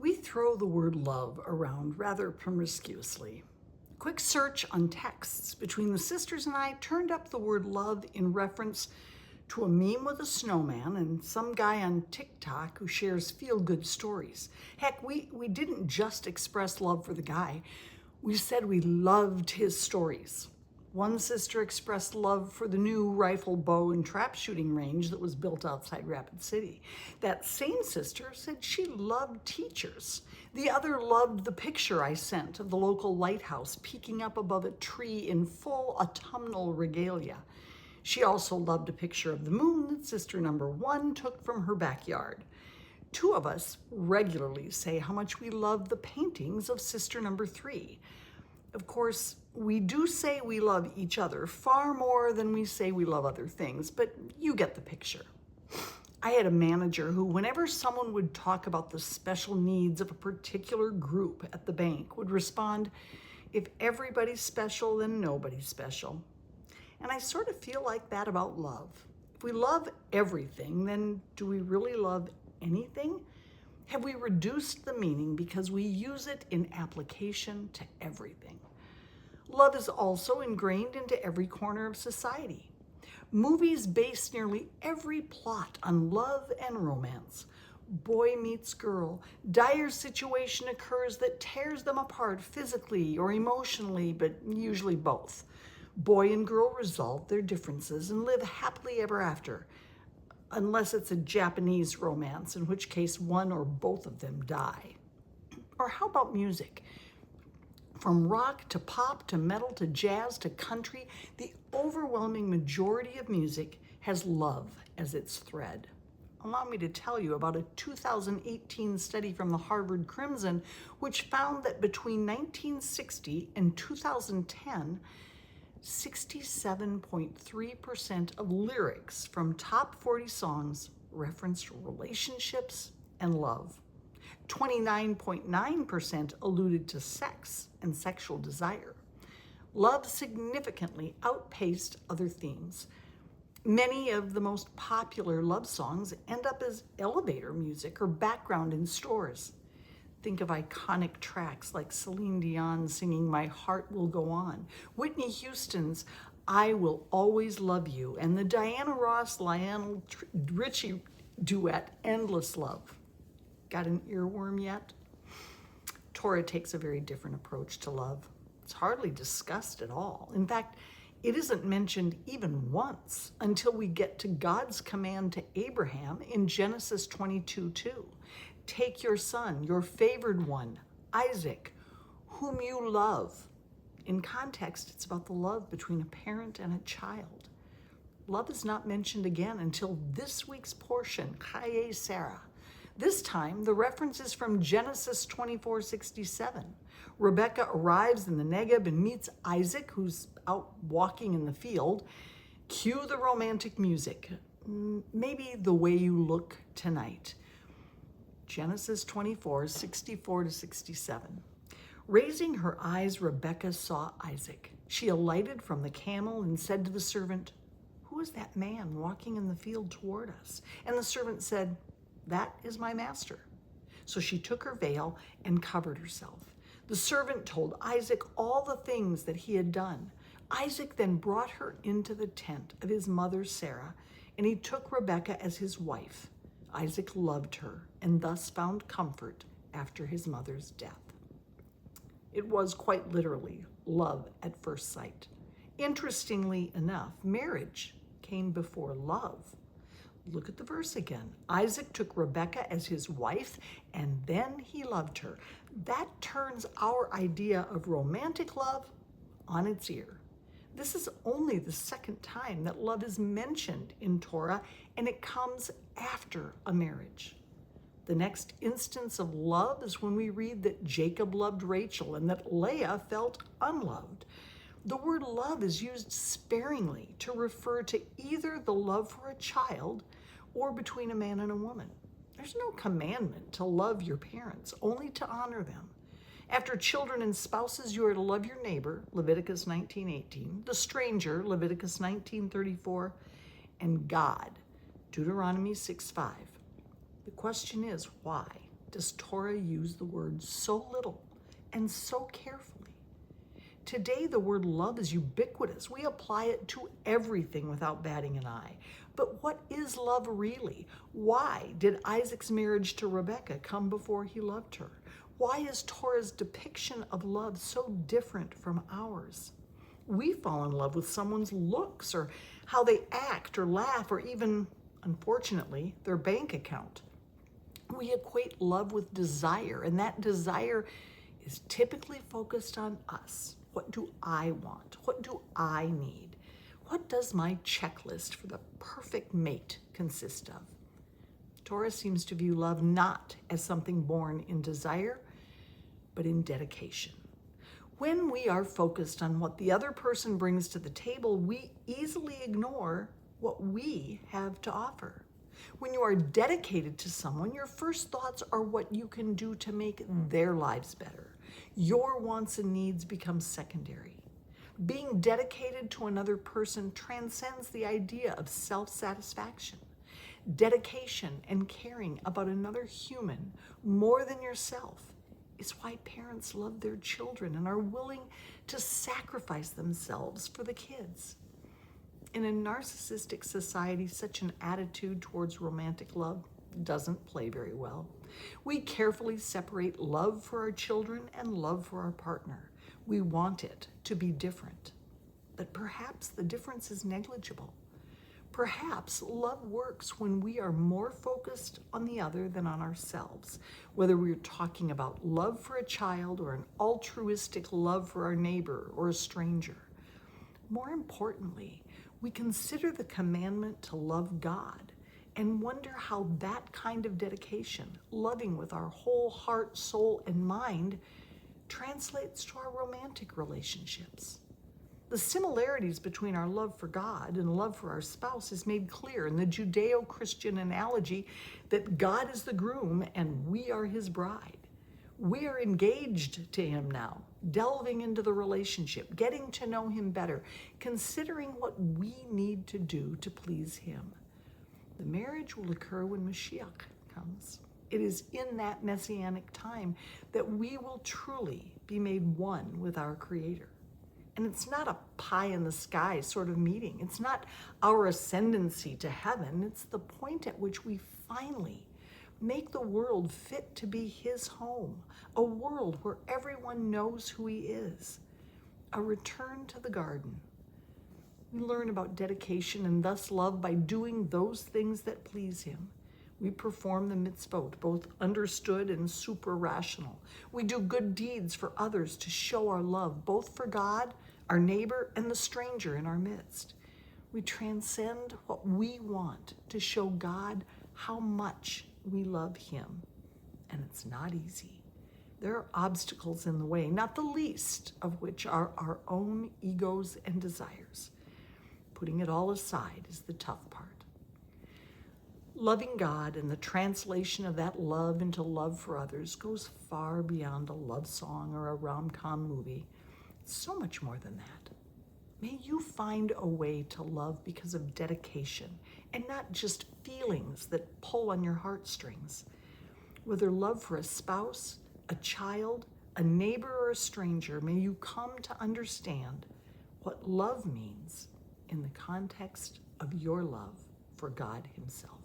We throw the word love around rather promiscuously. A quick search on texts between the sisters and I turned up the word love in reference to a meme with a snowman and some guy on TikTok who shares feel-good stories. Heck, we didn't just express love for the guy. We said we loved his stories. One sister expressed love for the new rifle, bow, and trap shooting range that was built outside Rapid City. That same sister said she loved teachers. The other loved the picture I sent of the local lighthouse peeking up above a tree in full autumnal regalia. She also loved a picture of the moon that sister number 1 took from her backyard. 2 of us regularly say how much we love the paintings of sister number 3. Of course, we do say we love each other far more than we say we love other things, but you get the picture. I had a manager who, whenever someone would talk about the special needs of a particular group at the bank, would respond, "If everybody's special, then nobody's special." And I sort of feel like that about love. If we love everything, then do we really love anything? Have we reduced the meaning because we use it in application to everything? Love is also ingrained into every corner of society. Movies base nearly every plot on love and romance. Boy meets girl. Dire situation occurs that tears them apart physically or emotionally, but usually both. Boy and girl resolve their differences and live happily ever after, unless it's a Japanese romance, in which case one or both of them die. Or how about music? From rock to pop to metal to jazz to country, the overwhelming majority of music has love as its thread. Allow me to tell you about a 2018 study from the Harvard Crimson, which found that between 1960 and 2010, 67.3% of lyrics from top 40 songs referenced relationships and love. 29.9% alluded to sex and sexual desire. Love significantly outpaced other themes. Many of the most popular love songs end up as elevator music or background in stores. Think of iconic tracks like Celine Dion singing "My Heart Will Go On," Whitney Houston's "I Will Always Love You," and the Diana Ross Lionel Richie duet "Endless Love." Got an earworm yet? Torah takes a very different approach to love. It's hardly discussed at all. In fact, it isn't mentioned even once until we get to God's command to Abraham in Genesis 22:2. "Take your son, your favored one, Isaac, whom you love." In context, it's about the love between a parent and a child. Love is not mentioned again until this week's portion, Chayei Sarah. This time, the reference is from Genesis 24:67. Rebecca arrives in the Negev and meets Isaac, who's out walking in the field. Cue the romantic music. Maybe "The Way You Look Tonight." Genesis 24:64-67. Raising her eyes, Rebecca saw Isaac. She alighted from the camel and said to the servant, "Who is that man walking in the field toward us?" And the servant said, "That is my master." So she took her veil and covered herself. The servant told Isaac all the things that he had done. Isaac then brought her into the tent of his mother Sarah, and he took Rebekah as his wife. Isaac loved her and thus found comfort after his mother's death. It was quite literally love at first sight. Interestingly enough, marriage came before love. Look at the verse again. Isaac took Rebekah as his wife, and then he loved her. That turns our idea of romantic love on its ear. This is only the second time that love is mentioned in Torah, and it comes after a marriage. The next instance of love is when we read that Jacob loved Rachel and that Leah felt unloved. The word love is used sparingly to refer to either the love for a child or between a man and a woman. There's no commandment to love your parents, only to honor them. After children and spouses, you are to love your neighbor, Leviticus 19:18, the stranger, Leviticus 19:34, and God, Deuteronomy 6:5. The question is, why? does Torah use the word so little and so carefully? Today, the word love is ubiquitous. We apply it to everything without batting an eye. But what is love really? Why did Isaac's marriage to Rebekah come before he loved her? Why is Torah's depiction of love so different from ours? We fall in love with someone's looks or how they act or laugh or even, unfortunately, their bank account. We equate love with desire, and that desire is typically focused on us. What do I want? What do I need? What does my checklist for the perfect mate consist of? Torah seems to view love not as something born in desire, but in dedication. When we are focused on what the other person brings to the table, we easily ignore what we have to offer. When you are dedicated to someone, your first thoughts are what you can do to make their lives better. Your wants and needs become secondary. Being dedicated to another person transcends the idea of self-satisfaction. Dedication and caring about another human more than yourself is why parents love their children and are willing to sacrifice themselves for the kids. In a narcissistic society, such an attitude towards romantic love doesn't play very well. We carefully separate love for our children and love for our partner. We want it to be different, but perhaps the difference is negligible. Perhaps love works when we are more focused on the other than on ourselves, whether we're talking about love for a child or an altruistic love for our neighbor or a stranger. More importantly, we consider the commandment to love God and wonder how that kind of dedication, loving with our whole heart, soul, and mind, translates to our romantic relationships. The similarities between our love for God and love for our spouse is made clear in the Judeo-Christian analogy that God is the groom and we are his bride. We are engaged to him now, delving into the relationship, getting to know him better, considering what we need to do to please him. The marriage will occur when Mashiach comes. It is in that messianic time that we will truly be made one with our Creator. And it's not a pie in the sky sort of meeting. It's not our ascendancy to heaven. It's the point at which we finally make the world fit to be his home, a world where everyone knows who he is, a return to the garden. We learn about dedication and thus love by doing those things that please him. We perform the mitzvot, both understood and super-rational. We do good deeds for others to show our love, both for God, our neighbor, and the stranger in our midst. We transcend what we want to show God how much we love him. And it's not easy. There are obstacles in the way, not the least of which are our own egos and desires. Putting it all aside is the tough part. Loving God and the translation of that love into love for others goes far beyond a love song or a rom-com movie. It's so much more than that. May you find a way to love because of dedication and not just feelings that pull on your heartstrings. Whether love for a spouse, a child, a neighbor, or a stranger, may you come to understand what love means in the context of your love for God himself.